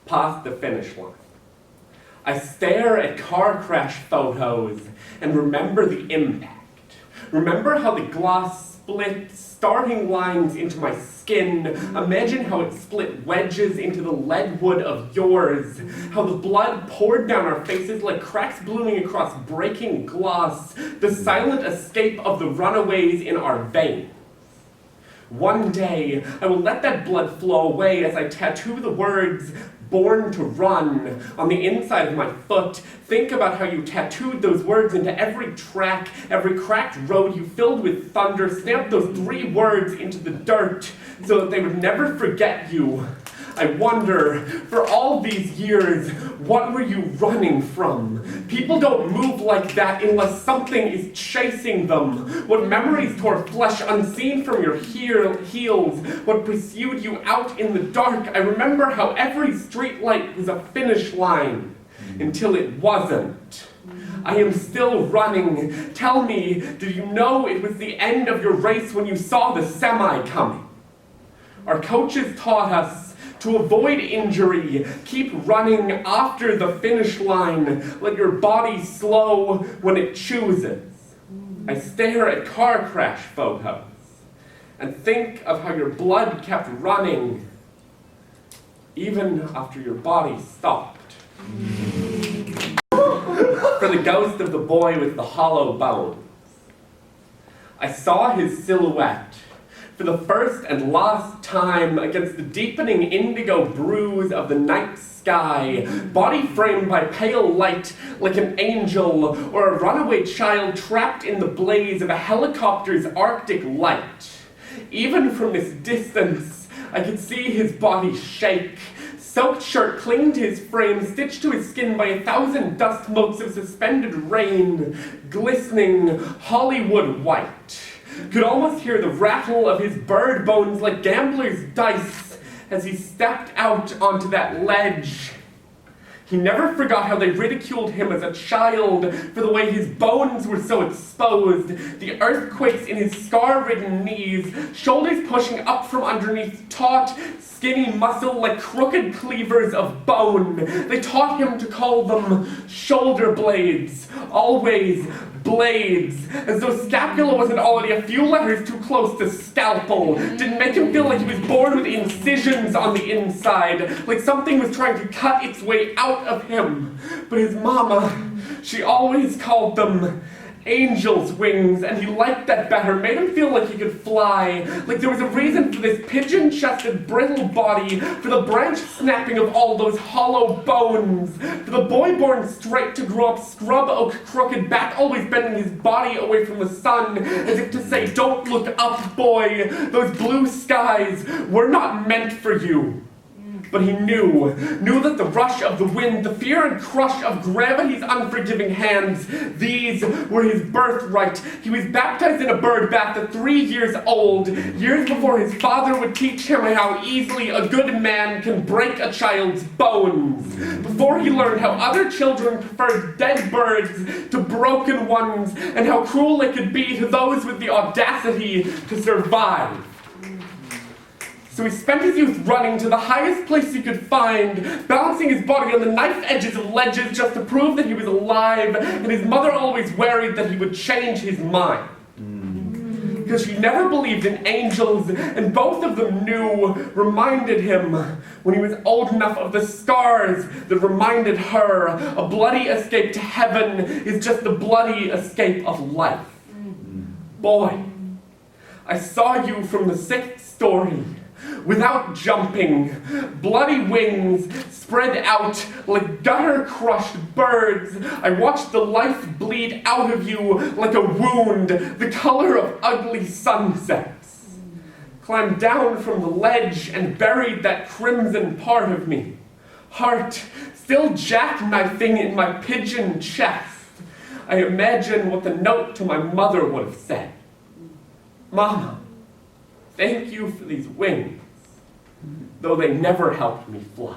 past the finish line. I stare at car crash photos and remember the impact. Remember how the glass split starting lines into my skin. Imagine how it split wedges into the lead wood of yours. How the blood poured down our faces like cracks blooming across breaking glass. The silent escape of the runaways in our veins. One day, I will let that blood flow away as I tattoo the words, "Born to run," on the inside of my foot. Think about how you tattooed those words into every track, every cracked road you filled with thunder. Stamped those 3 words into the dirt so that they would never forget you. I wonder, for all these years, what were you running from? People don't move like that unless something is chasing them. What memories tore flesh unseen from your heels? What pursued you out in the dark? I remember how every streetlight was a finish line, until it wasn't. I am still running. Tell me, did you know it was the end of your race when you saw the semi coming? Our coaches taught us to avoid injury, keep running after the finish line. Let your body slow when it chooses. I stare at car crash photos and think of how your blood kept running even after your body stopped. For the ghost of the boy with the hollow bones. I saw his silhouette for the first and last time against the deepening indigo bruise of the night sky, body framed by pale light like an angel or a runaway child trapped in the blaze of a helicopter's Arctic light. Even from this distance, I could see his body shake. Soaked shirt clinging to his frame, stitched to his skin by 1,000 dust motes of suspended rain, glistening Hollywood white. Could almost hear the rattle of his bird bones like gambler's dice as he stepped out onto that ledge. He never forgot how they ridiculed him as a child for the way his bones were so exposed, the earthquakes in his scar-ridden knees, shoulders pushing up from underneath taut, skinny muscle like crooked cleavers of bone. They taught him to call them shoulder blades, always blades, as though scapula wasn't already a few letters too close to scalpel. Didn't make him feel like he was born with incisions on the inside, like something was trying to cut its way out of him. But his mama, she always called them angel's wings, and he liked that better, made him feel like he could fly, like there was a reason for this pigeon-chested, brittle body, for the branch snapping of all those hollow bones, for the boy born straight to grow up scrub oak crooked, back always bending his body away from the sun, as if to say, don't look up, boy, those blue skies were not meant for you. But he knew that the rush of the wind, the fear and crush of gravity's unforgiving hands, these were his birthright. He was baptized in a bird bath at 3 years old, years before his father would teach him how easily a good man can break a child's bones, before he learned how other children preferred dead birds to broken ones, and how cruel it could be to those with the audacity to survive. So he spent his youth running to the highest place he could find, balancing his body on the knife edges of ledges just to prove that he was alive, and his mother always worried that he would change his mind. Because she never believed in angels, and both of them reminded him, when he was old enough, of the scars that reminded her a bloody escape to heaven is just the bloody escape of life. Boy, I saw you from the 6th story. Without jumping, bloody wings spread out like gutter-crushed birds. I watched the life bleed out of you like a wound, the color of ugly sunsets. Climbed down from the ledge and buried that crimson part of me. Heart still jackknifing in my pigeon chest. I imagine what the note to my mother would have said. Mama, thank you for these wings, though they never helped me fly.